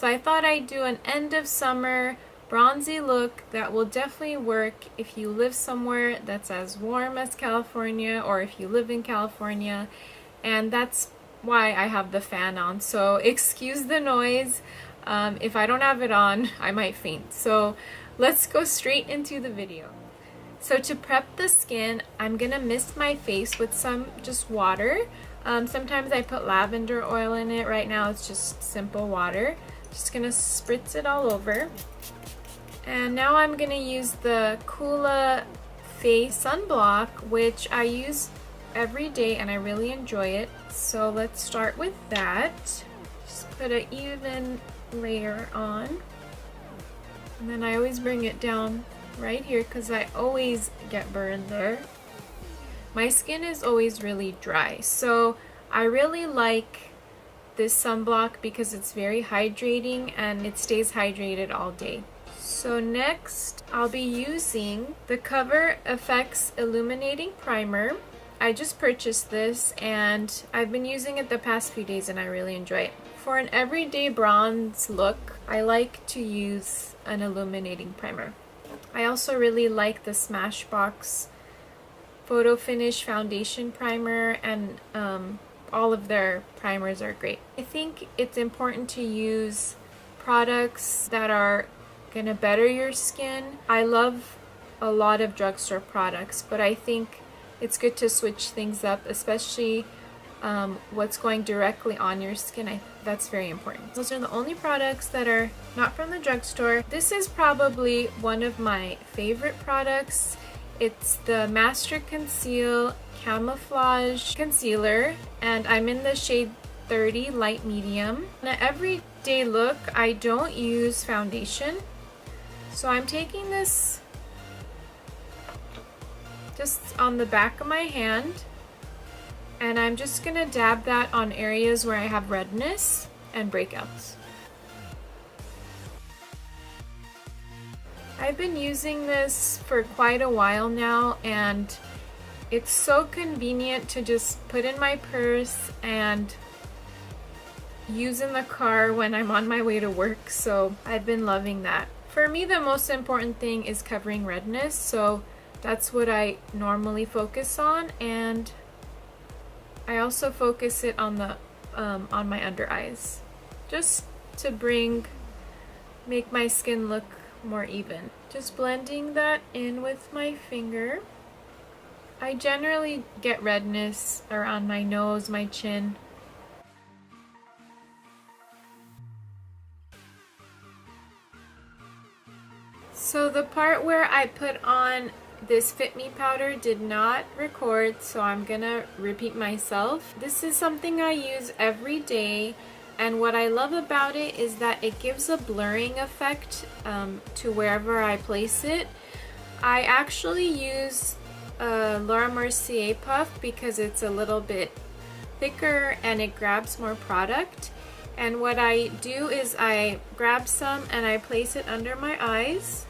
So I thought I'd do an end of summer bronzy look that will definitely work if you live somewhere that's as warm as California, or if you live in California. And that's why I have the fan on. So excuse the noise. If I don't have it on, I might faint. So let's go straight into the video. So to prep the skin, I'm gonna mist my face with some just water. Sometimes I put lavender oil in it. Right now it's just simple water. Just gonna spritz it all over. And now I'm gonna use the Coola Face Sunblock, which I use every day and I really enjoy it. So let's start with that. Just put an even layer on. And then I always bring it down right here because I always get burned there. My skin is always really dry, so I really like this sunblock because it's very hydrating and it stays hydrated all day. So next, I'll be using the Cover FX Illuminating Primer. I just purchased this and I've been using it the past few days and I really enjoy it. For an everyday bronze look, I like to use an illuminating primer. I also really like the Smashbox Photo Finish Foundation Primer, and all of their primers are great. I think it's important to use products that are gonna better your skin. I love a lot of drugstore products, but I think it's good to switch things up, especially what's going directly on your skin. That's very important. Those are the only products that are not from the drugstore. This is probably one of my favorite products. It's the Master Conceal Camouflage Concealer, and I'm in the shade 30 Light Medium. On an everyday look, I don't use foundation. So I'm taking this just on the back of my hand, and I'm just gonna dab that on areas where I have redness and breakouts. I've been using this for quite a while now, and it's so convenient to just put in my purse and use in the car when I'm on my way to work, so I've been loving that. For me, the most important thing is covering redness, so that's what I normally focus on, and I also focus it on the on my under eyes, just to make my skin look more even. Just blending that in with my finger. I generally get redness around my nose, my chin. So the part where I put on this Fit Me powder did not record, so I'm gonna repeat myself. This is something I use every day, and what I love about it is that it gives a blurring effect to wherever I place it. I actually use Laura Mercier puff because it's a little bit thicker and it grabs more product. And what I do is I grab some and I place it under my eyes.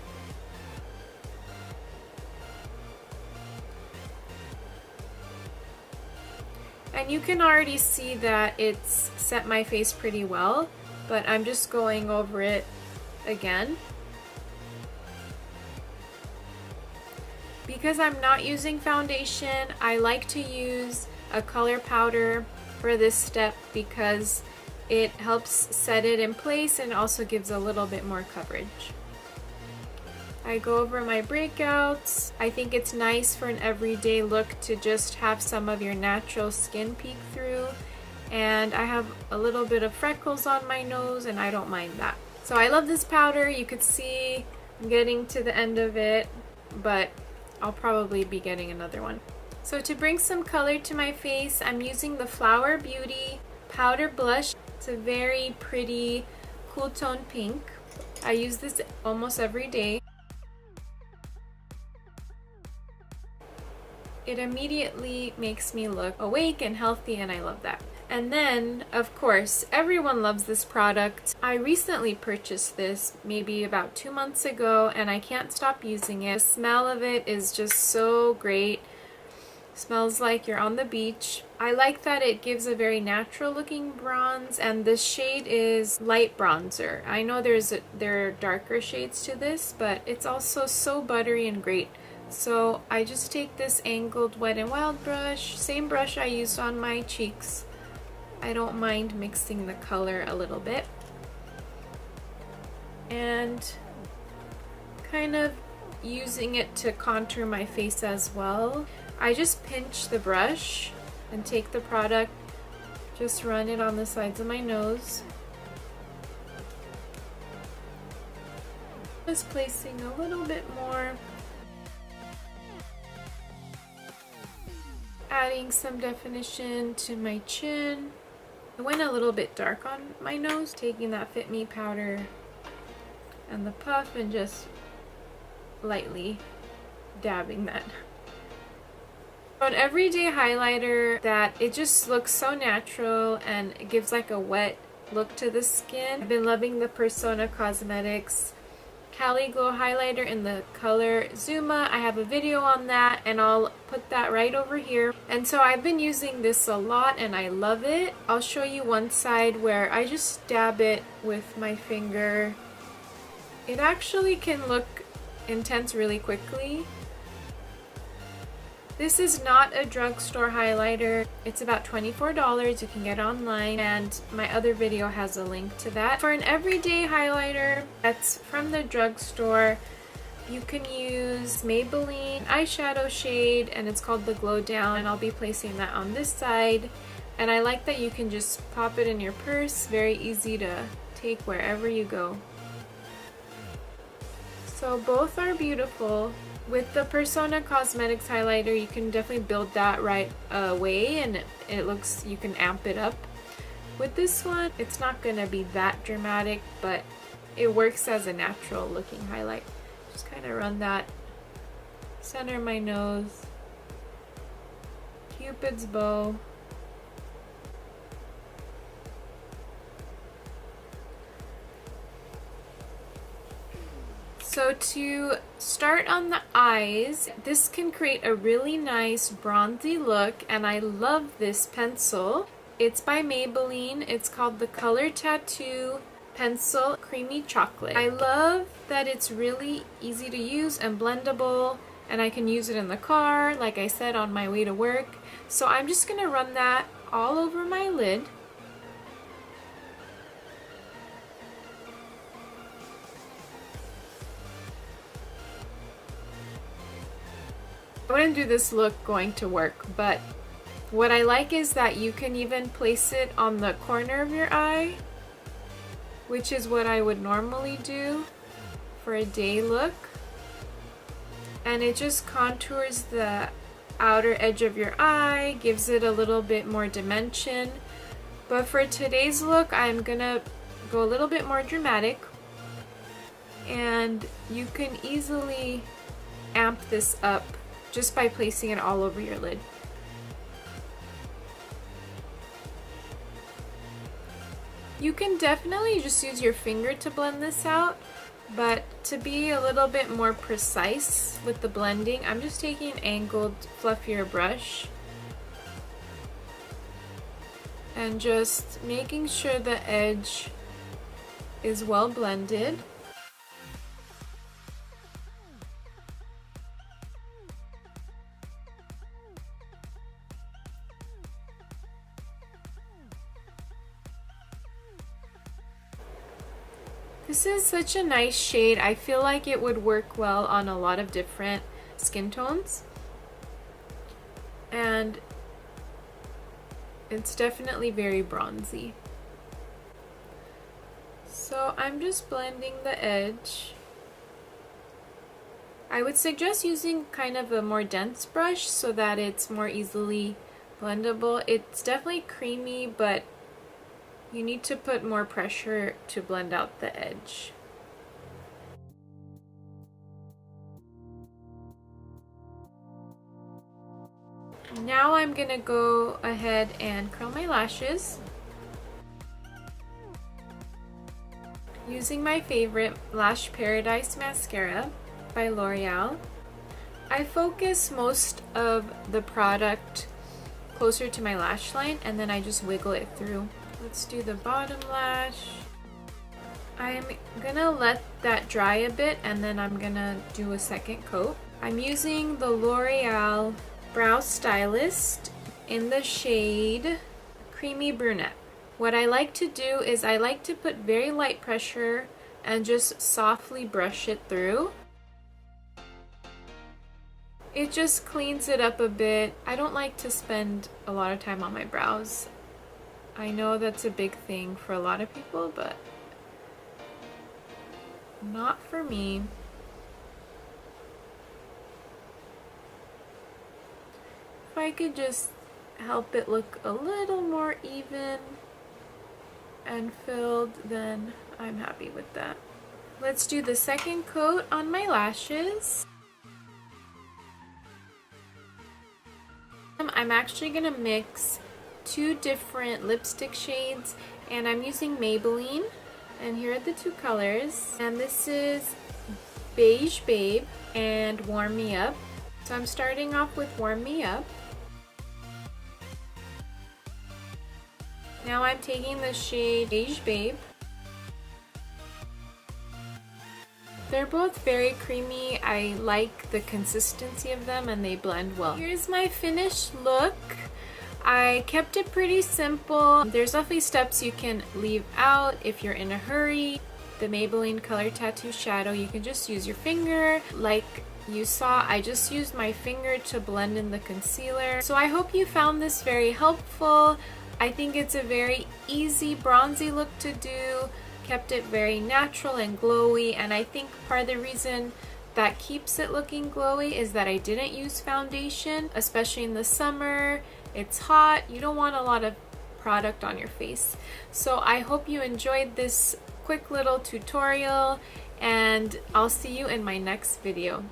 And you can already see that it's set my face pretty well, but I'm just going over it again. Because I'm not using foundation, I like to use a color powder for this step because it helps set it in place and also gives a little bit more coverage. I go over my breakouts. I think it's nice for an everyday look to just have some of your natural skin peek through. And I have a little bit of freckles on my nose and I don't mind that. So I love this powder. You could see I'm getting to the end of it, but I'll probably be getting another one. So to bring some color to my face, I'm using the Flower Beauty Powder Blush. It's a very pretty cool tone pink. I use this almost every day. It immediately makes me look awake and healthy, and I love that. And then, of course, everyone loves this product. I recently purchased this maybe about 2 months ago, and I can't stop using it. The smell of it is just so great. Smells like you're on the beach. I like that it gives a very natural looking bronze, and this shade is light bronzer. I know there are darker shades to this, but it's also so buttery and great. So I just take this angled Wet n Wild brush, same brush I used on my cheeks. I don't mind mixing the color a little bit. And kind of using it to contour my face as well. I just pinch the brush and take the product, just run it on the sides of my nose. Just placing a little bit more. Adding some definition to my chin. I went a little bit dark on my nose, taking that Fit Me powder and the puff and just lightly dabbing that. An everyday highlighter that it just looks so natural and it gives like a wet look to the skin. I've been loving the Persona Cosmetics Cali Glow highlighter in the color Zuma. I have a video on that and I'll put that right over here. And so I've been using this a lot and I love it. I'll show you one side where I just dab it with my finger. It actually can look intense really quickly. This is not a drugstore highlighter. It's about $24. You can get it online, and my other video has a link to that. For an everyday highlighter that's from the drugstore, you can use Maybelline eyeshadow shade, and it's called the Glow Down, and I'll be placing that on this side. And I like that you can just pop it in your purse. Very easy to take wherever you go. So both are beautiful. With the Persona Cosmetics highlighter, you can definitely build that right away and it looks, you can amp it up. With this one, it's not gonna be that dramatic, but it works as a natural looking highlight. Just kind of run that center of my nose, Cupid's bow. So to start on the eyes, this can create a really nice bronzy look, and I love this pencil. It's by Maybelline. It's called the Color Tattoo Pencil Creamy Chocolate. I love that it's really easy to use and blendable, and I can use it in the car, like I said, on my way to work. So I'm just gonna run that all over my lid. I wouldn't do this look going to work, but what I like is that you can even place it on the corner of your eye, which is what I would normally do for a day look. And it just contours the outer edge of your eye, gives it a little bit more dimension. But for today's look, I'm gonna go a little bit more dramatic, and you can easily amp this up just by placing it all over your lid. You can definitely just use your finger to blend this out, but to be a little bit more precise with the blending, I'm just taking an angled, fluffier brush and just making sure the edge is well blended. This is such a nice shade. I feel like it would work well on a lot of different skin tones. And it's definitely very bronzy. So I'm just blending the edge. I would suggest using kind of a more dense brush so that it's more easily blendable. It's definitely creamy, but you need to put more pressure to blend out the edge. Now I'm gonna go ahead and curl my lashes using my favorite Lash Paradise mascara by L'Oreal. I focus most of the product closer to my lash line and then I just wiggle it through. Let's do the bottom lash. I'm gonna let that dry a bit and then I'm gonna do a second coat. I'm using the L'Oreal Brow Stylist in the shade Creamy Brunette. What I like to do is I like to put very light pressure and just softly brush it through. It just cleans it up a bit. I don't like to spend a lot of time on my brows. I know that's a big thing for a lot of people, but not for me. If I could just help it look a little more even and filled, then I'm happy with that. Let's do the second coat on my lashes. I'm actually gonna mix two different lipstick shades and I'm using Maybelline, and here are the two colors, and this is Beige Babe and Warm Me Up. So I'm starting off with Warm Me Up. Now I'm taking the shade Beige Babe. They're both very creamy. I like the consistency of them and they blend well. Here's my finished look. I kept it pretty simple. There's definitely steps you can leave out if you're in a hurry. The Maybelline Color Tattoo Shadow, you can just use your finger. Like you saw, I just used my finger to blend in the concealer. So I hope you found this very helpful. I think it's a very easy bronzy look to do. Kept it very natural and glowy, and I think part of the reason that keeps it looking glowy is that I didn't use foundation, especially in the summer. It's hot, you don't want a lot of product on your face. So I hope you enjoyed this quick little tutorial and I'll see you in my next video.